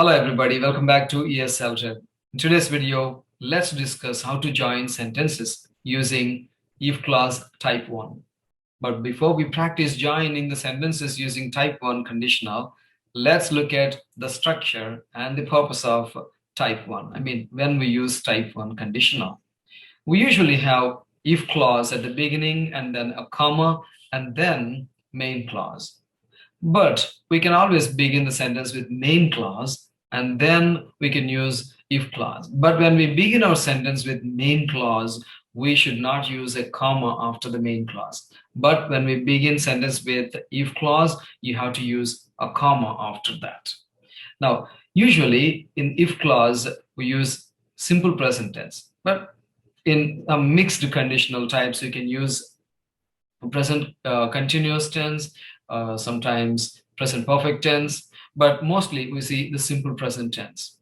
Hello everybody, welcome back to ESL Tip. In today's video, let's discuss how to join sentences using if clause type 1. But before we practice joining the sentences using type 1 conditional, let's look at the structure and the purpose of type 1. When we use type 1 conditional. We usually have if clause at the beginning and then a comma and then main clause. But we can always begin the sentence with main clause and then we can use if clause. But when we begin our sentence with main clause, we should not use a comma after the main clause. But when we begin sentence with if clause, you have to use a comma after that. Now, usually in if clause, we use simple present tense. But in a mixed conditional types, we can use present continuous tense, sometimes present perfect tense, but mostly we see the simple present tense.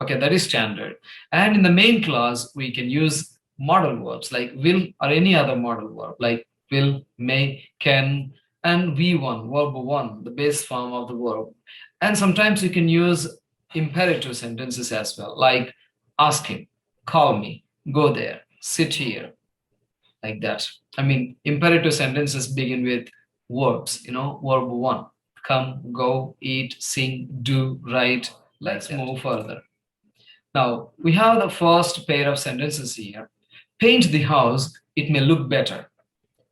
Okay, that is standard. And in the main clause, we can use modal verbs like will or any other modal verb like will, may, can, and V1, verb 1, the base form of the verb. And sometimes you can use imperative sentences as well, like ask him, call me, go there, sit here, like that. Imperative sentences begin with verbs, verb 1, come, go, eat, sing, do, write. Let's move further. Now, we have the first pair of sentences here. Paint the house, it may look better.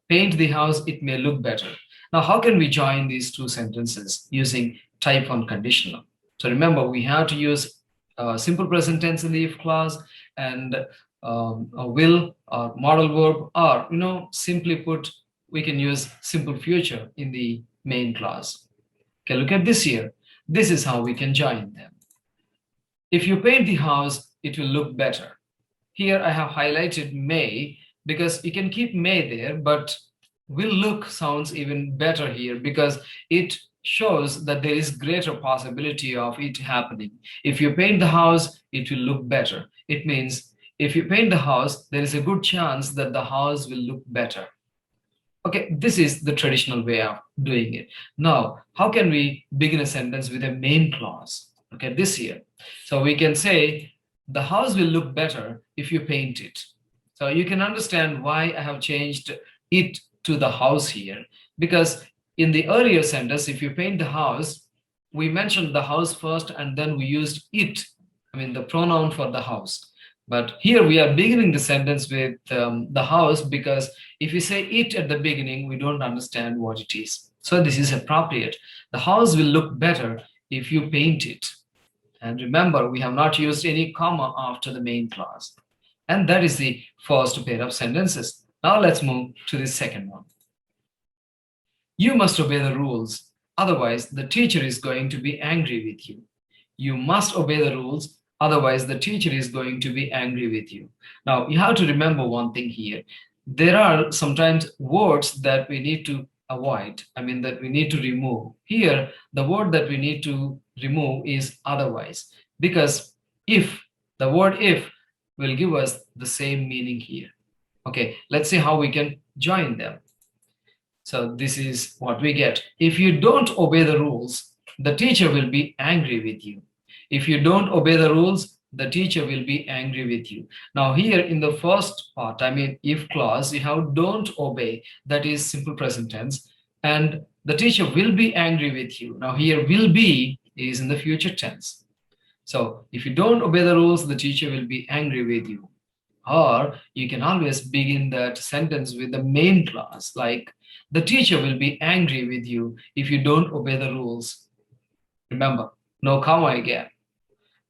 Paint the house, it may look better. Now, how can we join these two sentences using type 1 conditional? So remember, we have to use simple present tense in the if clause and a will or modal verb, or simply put, we can use simple future in the main clause. Okay, look at this here. This is how we can join them. If you paint the house, it will look better. Here I have highlighted may because you can keep may there, but will look sounds even better here because it shows that there is greater possibility of it happening. If you paint the house, it will look better. It means if you paint the house, there is a good chance that the house will look better. Okay, this is the traditional way of doing it. Now, how can we begin a sentence with a main clause? Okay, this here. So we can say, the house will look better if you paint it. So you can understand why I have changed it to the house here. Because in the earlier sentence, if you paint the house, we mentioned the house first and then we used it, the pronoun for the house. But here we are beginning the sentence with the house because if you say it at the beginning, we don't understand what it is. So this is appropriate. The house will look better if you paint it. And remember, we have not used any comma after the main clause. And that is the first pair of sentences. Now let's move to the second one. You must obey the rules, otherwise the teacher is going to be angry with you. You must obey the rules, otherwise the teacher is going to be angry with you. Now, you have to remember one thing here. There are sometimes words that we need to avoid, that we need to remove. Here, the word that we need to remove is otherwise, because if, the word if, will give us the same meaning here. Okay, let's see how we can join them. So this is what we get. If you don't obey the rules, the teacher will be angry with you. If you don't obey the rules, the teacher will be angry with you. Now here in the first part, if clause, you have don't obey, that is simple present tense, and the teacher will be angry with you. Now here will be is in the future tense. So if you don't obey the rules, the teacher will be angry with you. Or you can always begin that sentence with the main clause, like the teacher will be angry with you if you don't obey the rules. Remember, no comma again.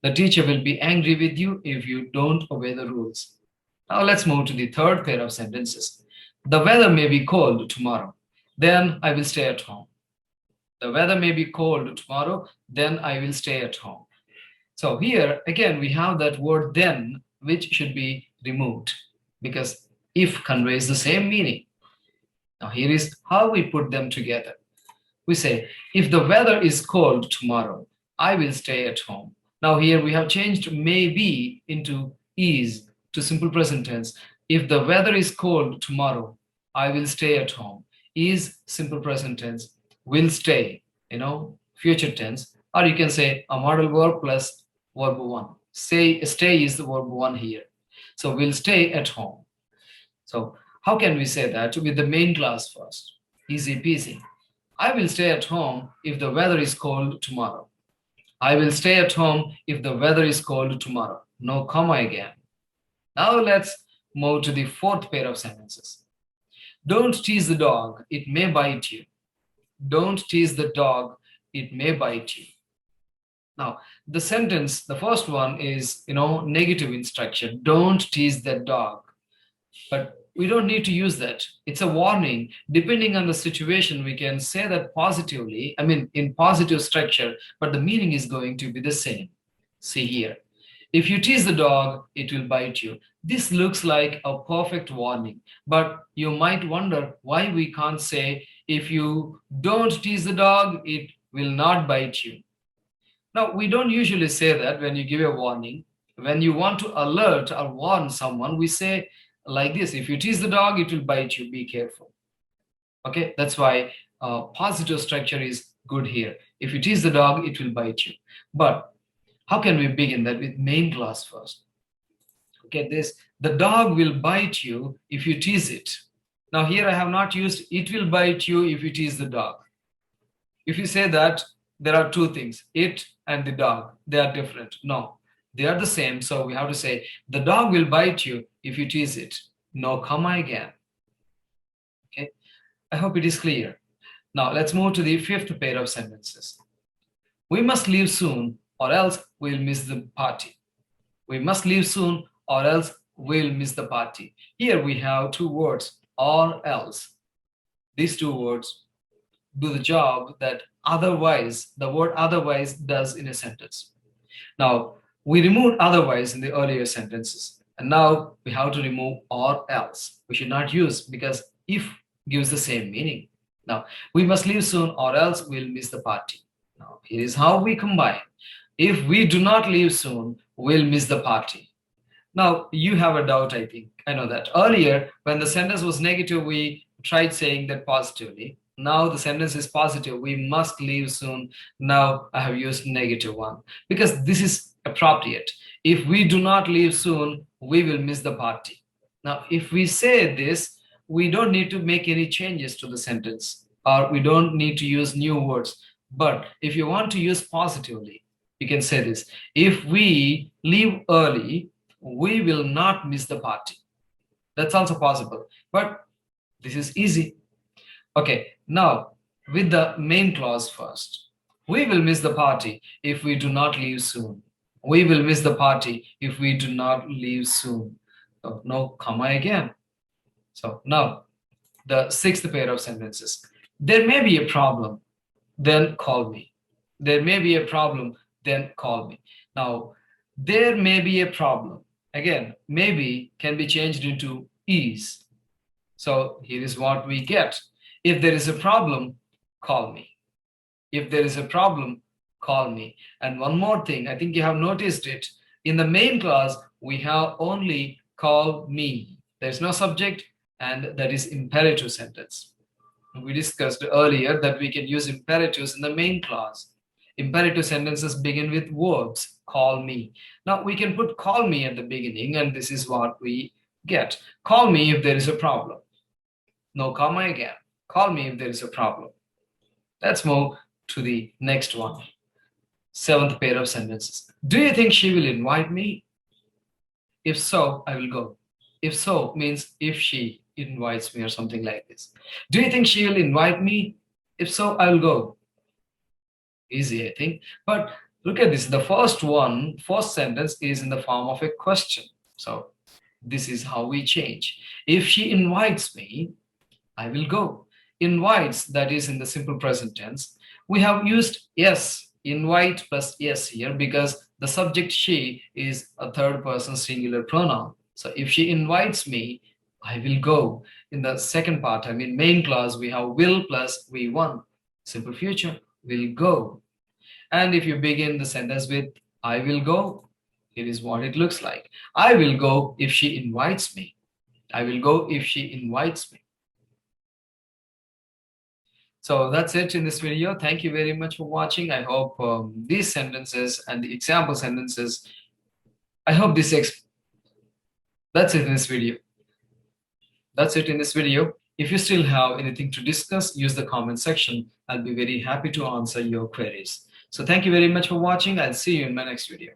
The teacher will be angry with you if you don't obey the rules. Now let's move to the third pair of sentences. The weather may be cold tomorrow, then I will stay at home. The weather may be cold tomorrow, then I will stay at home. So here, again, we have that word then, which should be removed because if conveys the same meaning. Now here is how we put them together. We say, if the weather is cold tomorrow, I will stay at home. Now here we have changed may be into is to simple present tense. If the weather is cold tomorrow, I will stay at home. Is simple present tense, will stay, future tense, Or you can say a modal verb plus verb 1. Stay is the verb 1 here. So we'll stay at home. So how can we say that with the main clause first? Easy peasy. I will stay at home if the weather is cold tomorrow. I will stay at home if the weather is cold tomorrow. No comma again. Now let's move to the fourth pair of sentences. Don't tease the dog, it may bite you. Don't tease the dog, it may bite you. Now, the sentence, the first one is, negative instruction. Don't tease that dog. But we don't need to use that. It's a warning. Depending on the situation, we can say that positively, in positive structure, but the meaning is going to be the same. See here. If you tease the dog, it will bite you. This looks like a perfect warning, but you might wonder why we can't say, if you don't tease the dog, it will not bite you. Now, we don't usually say that when you give a warning. When you want to alert or warn someone, we say like this: if you tease the dog, it will bite you. Be careful. Okay, that's why positive structure is good here. If you tease the dog, it will bite you. But how can we begin that? With main clause first. Get this: the dog will bite you if you tease it. Now here I have not used it will bite you if you tease the dog. If you say that, there are two things, it and the dog, they are different. No, they are the same. So we have to say the dog will bite you if you tease it. No comma again. Okay, I hope it is clear. Now let's move to the fifth pair of sentences. We must leave soon or else we'll miss the party. We must leave soon or else we'll miss the party. Here we have two words, or else. These two words do the job that otherwise, the word otherwise does in a sentence. Now, we removed otherwise in the earlier sentences, and now we have to remove or else. We should not use, because if gives the same meaning. Now, we must leave soon or else we'll miss the party. Now, here is how we combine. If we do not leave soon, we'll miss the party. Now, you have a doubt, I think. I know that. Earlier, when the sentence was negative, we tried saying that positively. Now the sentence is positive. We must leave soon. Now I have used negative one because this is appropriate. If we do not leave soon, we will miss the party. Now, if we say this, we don't need to make any changes to the sentence, or we don't need to use new words. But if you want to use positively, you can say this: if we leave early, we will not miss the party. That's also possible, but this is easy. Okay, now with the main clause first. We will miss the party if we do not leave soon. We will miss the party if we do not leave soon. So, no comma again. So now the sixth pair of sentences. There may be a problem, then call me. There may be a problem, then call me. Now, there may be a problem. Again, maybe can be changed into is. So here is what we get. If there is a problem, call me. If there is a problem, call me. And one more thing, I think you have noticed it. In the main clause, we have only call me. There's no subject, and that is imperative sentence. We discussed earlier that we can use imperatives in the main clause. Imperative sentences begin with verbs, call me. Now we can put call me at the beginning, and this is what we get. Call me if there is a problem. No comma again. Call me if there is a problem. Let's move to the next one. Seventh pair of sentences. Do you think she will invite me? If so, I will go. If so means if she invites me or something like this. Do you think she will invite me? If so, I will go. Easy, I think. But look at this. The first sentence is in the form of a question. So this is how we change. If she invites me, I will go. Invites, that is in the simple present tense. We have used yes, invite plus yes here because the subject she is a third person singular pronoun. So if she invites me, I will go. In the second part, main clause, we have will plus V1. Simple future, will go. And if you begin the sentence with I will go, here is what it looks like. I will go if she invites me. I will go if she invites me. So that's it in this video. Thank you very much for watching. I hope these sentences and the example sentences, I hope that's it in this video. That's it in this video. If you still have anything to discuss, use the comment section. I'll be very happy to answer your queries. So thank you very much for watching. I'll see you in my next video.